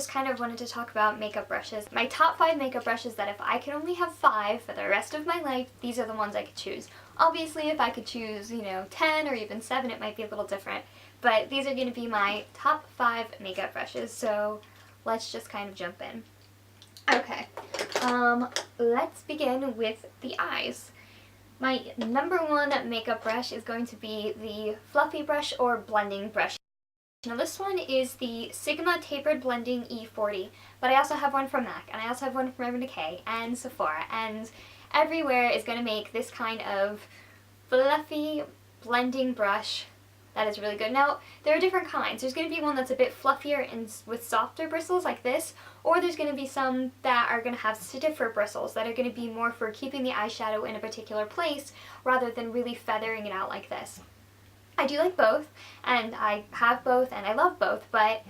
just kind of wanted to talk about makeup brushes. My top 5 makeup brushes that if I could only have 5 for the rest of my life, these are the ones I could choose. Obviously, if I could choose, 10 or even 7, it might be a little different. But these are going to be my top 5 makeup brushes, so let's just kind of jump in. Okay, let's begin with the eyes. My number 1 makeup brush is going to be the fluffy brush or blending brush. Now this one is the Sigma Tapered Blending E40, but I also have one from MAC, and I also have one from Urban Decay, and Sephora, and everywhere is going to make this kind of fluffy blending brush that is really good. Now, there are different kinds. There's going to be one that's a bit fluffier and with softer bristles like this, or there's going to be some that are going to have stiffer bristles that are going to be more for keeping the eyeshadow in a particular place rather than really feathering it out like this. I do like both, and I have both, and I love both, but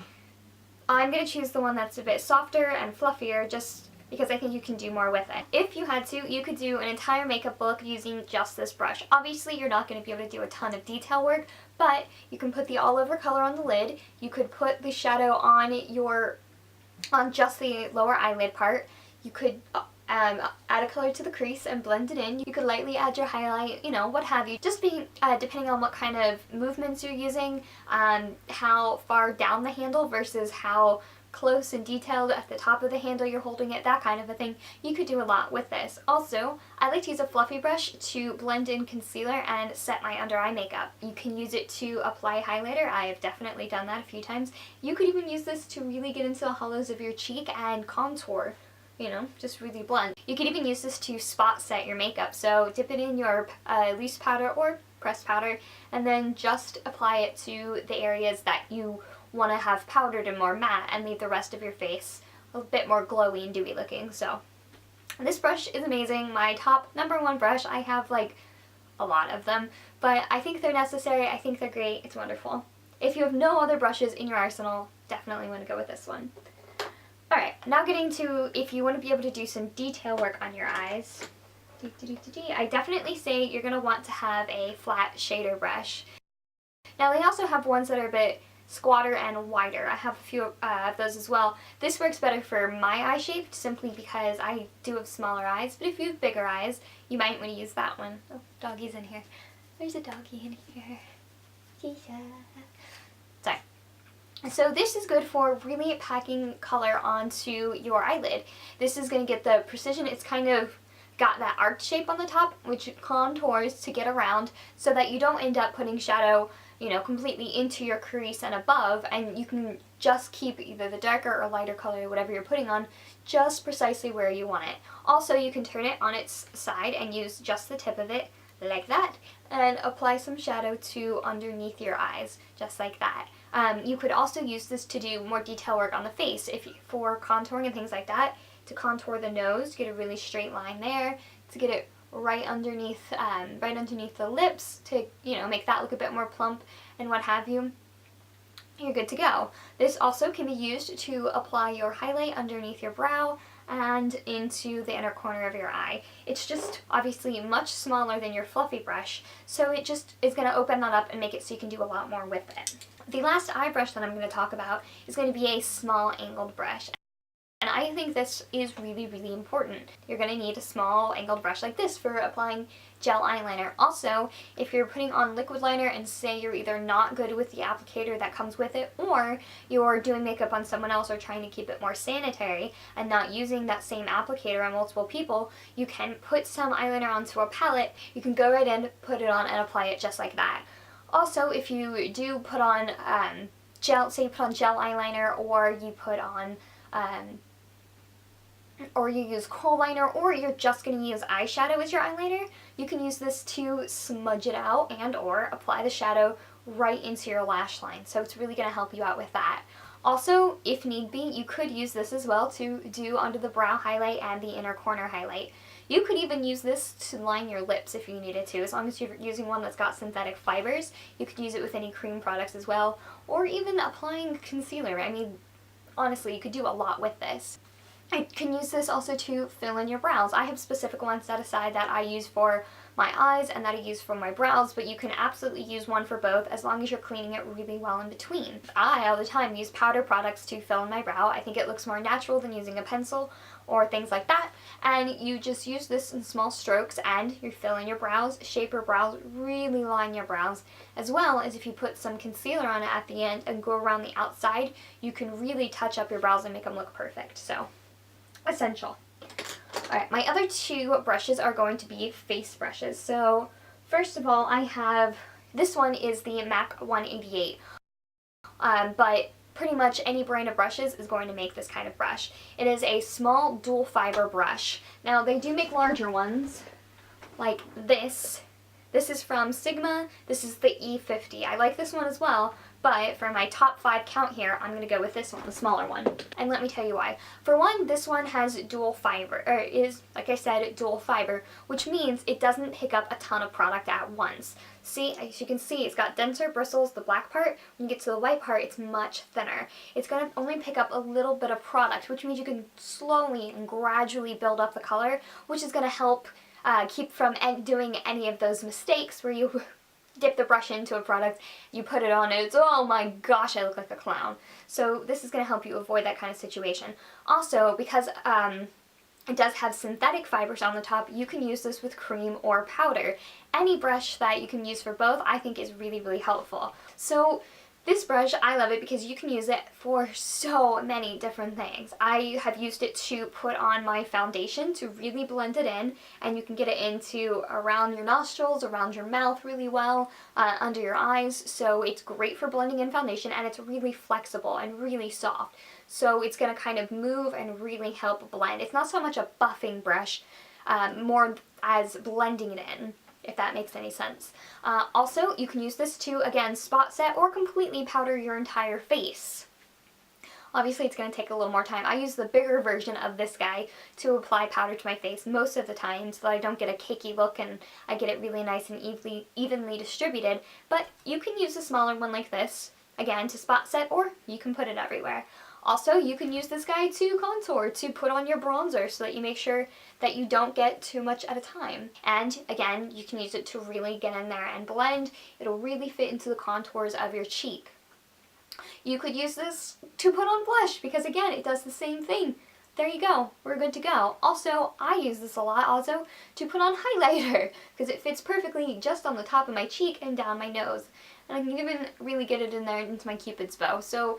I'm going to choose the one that's a bit softer and fluffier just because I think you can do more with it. If you had to, you could do an entire makeup look using just this brush. Obviously, you're not going to be able to do a ton of detail work, but you can put the all-over color on the lid, you could put the shadow on just the lower eyelid part, you could add a color to the crease and blend it in. You could lightly add your highlight, what have you. Just depending on what kind of movements you're using, how far down the handle versus how close and detailed at the top of the handle you're holding it, that kind of a thing. You could do a lot with this. Also, I like to use a fluffy brush to blend in concealer and set my under eye makeup. You can use it to apply highlighter. I have definitely done that a few times. You could even use this to really get into the hollows of your cheek and contour. Just really blend. You could even use this to spot set your makeup. So dip it in your loose powder or pressed powder and then just apply it to the areas that you want to have powdered and more matte and leave the rest of your face a bit more glowy and dewy looking. So this brush is amazing. My top number 1 brush. I have like a lot of them, but I think they're necessary. I think they're great. It's wonderful. If you have no other brushes in your arsenal, definitely want to go with this one. Alright, now getting to if you want to be able to do some detail work on your eyes. I definitely say you're going to want to have a flat shader brush. Now they also have ones that are a bit squatter and wider. I have a few of those as well. This works better for my eye shape simply because I do have smaller eyes, but if you have bigger eyes, you might want to use that one. Oh, doggy's in here. There's a doggy in here. Sorry. So this is good for really packing color onto your eyelid. This is going to get the precision. It's kind of got that arc shape on the top, which contours to get around so that you don't end up putting shadow, completely into your crease and above, and you can just keep either the darker or lighter color, whatever you're putting on, just precisely where you want it. Also, you can turn it on its side and use just the tip of it, like that, and apply some shadow to underneath your eyes, just like that. You could also use this to do more detail work on the face, for contouring and things like that, to contour the nose, get a really straight line there, to get it right underneath the lips, to make that look a bit more plump and what have you. You're good to go. This also can be used to apply your highlight underneath your brow and into the inner corner of your eye. It's just obviously much smaller than your fluffy brush, so it just is going to open that up and make it so you can do a lot more with it. The last eye brush that I'm going to talk about is going to be a small angled brush. And I think this is really, really important. You're going to need a small angled brush like this for applying gel eyeliner. Also, if you're putting on liquid liner and say you're either not good with the applicator that comes with it, or you're doing makeup on someone else or trying to keep it more sanitary and not using that same applicator on multiple people, you can put some eyeliner onto a palette, you can go right in, put it on, and apply it just like that. Also, if you do put on gel eyeliner, or you put on or you use kohl liner, or you're just going to use eyeshadow as your eyeliner, you can use this to smudge it out and or apply the shadow right into your lash line. So it's really going to help you out with that. Also, if need be, you could use this as well to do under the brow highlight and the inner corner highlight. You could even use this to line your lips if you needed to, as long as you're using one that's got synthetic fibers. You could use it with any cream products as well, or even applying concealer. I mean, honestly, you could do a lot with this. I can use this also to fill in your brows. I have specific ones set aside that I use for my eyes and that I use for my brows, but you can absolutely use one for both as long as you're cleaning it really well in between. I, all the time, use powder products to fill in my brow. I think it looks more natural than using a pencil or things like that, and you just use this in small strokes and you fill in your brows, shape your brows, really line your brows, as well as if you put some concealer on it at the end and go around the outside, you can really touch up your brows and make them look perfect. So, essential. Alright, my other two brushes are going to be face brushes. So, first of all, I have, this one is the MAC 188, but pretty much any brand of brushes is going to make this kind of brush. It is a small dual fiber brush. Now, they do make larger ones, like this. This is from Sigma. This is the E50. I like this one as well, but for my top 5 count here, I'm going to go with this one, the smaller one. And let me tell you why. For one, this one has dual fiber, or is, like I said, dual fiber, which means it doesn't pick up a ton of product at once. See, as you can see, it's got denser bristles, the black part. When you get to the white part, it's much thinner. It's going to only pick up a little bit of product, which means you can slowly and gradually build up the color, which is going to help keep from doing any of those mistakes where you dip the brush into a product, you put it on, and it's, oh my gosh, I look like a clown. So this is going to help you avoid that kind of situation. Also, because it does have synthetic fibers on the top, you can use this with cream or powder. Any brush that you can use for both, I think, is really, really helpful. So this brush, I love it because you can use it for so many different things. I have used it to put on my foundation to really blend it in, and you can get it into around your nostrils, around your mouth really well, under your eyes, so it's great for blending in foundation, and it's really flexible and really soft. So it's going to kind of move and really help blend. It's not so much a buffing brush, more as blending it in, if that makes any sense. Also, you can use this to, again, spot set or completely powder your entire face. Obviously, it's going to take a little more time. I use the bigger version of this guy to apply powder to my face most of the time so that I don't get a cakey look and I get it really nice and evenly distributed. But you can use a smaller one like this, again, to spot set, or you can put it everywhere. Also, you can use this guy to contour, to put on your bronzer so that you make sure that you don't get too much at a time. And again, you can use it to really get in there and blend. It'll really fit into the contours of your cheek. You could use this to put on blush because, again, it does the same thing. There you go. We're good to go. Also, I use this a lot also to put on highlighter because it fits perfectly just on the top of my cheek and down my nose. And I can even really get it in there into my Cupid's bow. So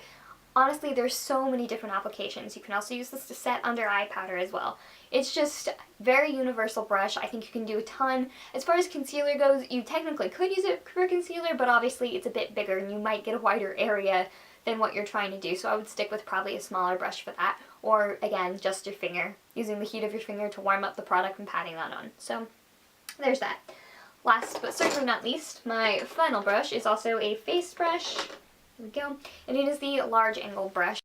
honestly, there's so many different applications. You can also use this to set under eye powder as well. It's just very universal brush. I think you can do a ton. As far as concealer goes, you technically could use it for concealer, but obviously it's a bit bigger and you might get a wider area than what you're trying to do. So I would stick with probably a smaller brush for that. Or again, just your finger, using the heat of your finger to warm up the product and patting that on. So there's that. Last but certainly not least, my final brush is also a face brush. Here we go. And it is the large angle brush.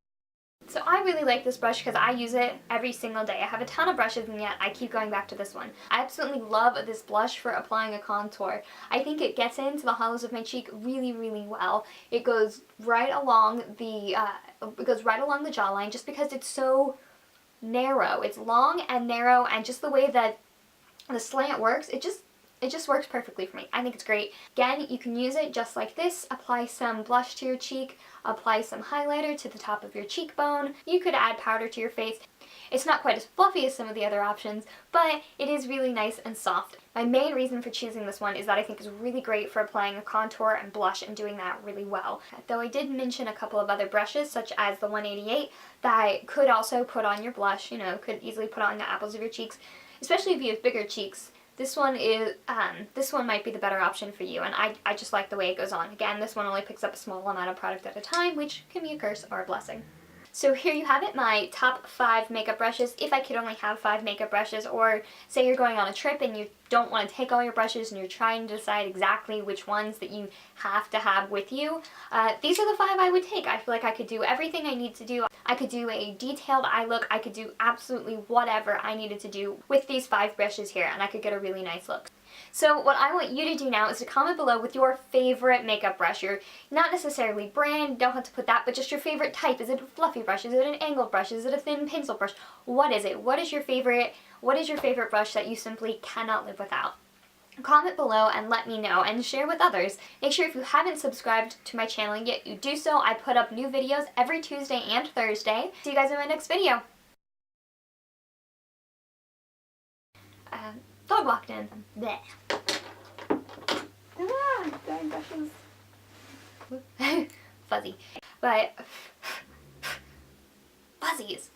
So I really like this brush because I use it every single day. I have a ton of brushes and yet I keep going back to this one. I absolutely love this blush for applying a contour. I think it gets into the hollows of my cheek really, really well. It goes right along the jawline just because it's so narrow. It's long and narrow, and just the way that the slant works, it just works perfectly for me. I think it's great. Again, you can use it just like this. Apply some blush to your cheek, apply some highlighter to the top of your cheekbone. You could add powder to your face. It's not quite as fluffy as some of the other options, but it is really nice and soft. My main reason for choosing this one is that I think it's really great for applying a contour and blush and doing that really well. Though I did mention a couple of other brushes, such as the 188, that could also put on your blush, you know, could easily put on the apples of your cheeks, especially if you have bigger cheeks. This one might be the better option for you, and I just like the way it goes on. Again, this one only picks up a small amount of product at a time, which can be a curse or a blessing. So here you have it, my top 5 makeup brushes. If I could only have 5 makeup brushes, or say you're going on a trip and you don't want to take all your brushes and you're trying to decide exactly which ones that you have to have with you, these are the 5 I would take. I feel like I could do everything I need to do. I could do a detailed eye look. I could do absolutely whatever I needed to do with these 5 brushes here, and I could get a really nice look. So what I want you to do now is to comment below with your favorite makeup brush. Your, not necessarily brand, don't have to put that, but just your favorite type. Is it a fluffy brush? Is it an angled brush? Is it a thin pencil brush? What is it? What is your favorite brush that you simply cannot live without? comment below and let me know, and share with others. Make sure if you haven't subscribed to my channel yet, you do so. I put up new videos every Tuesday and Thursday. See you guys in my next video. Dog walked in. Bleh. Dog brushes. Fuzzy. But fuzzies.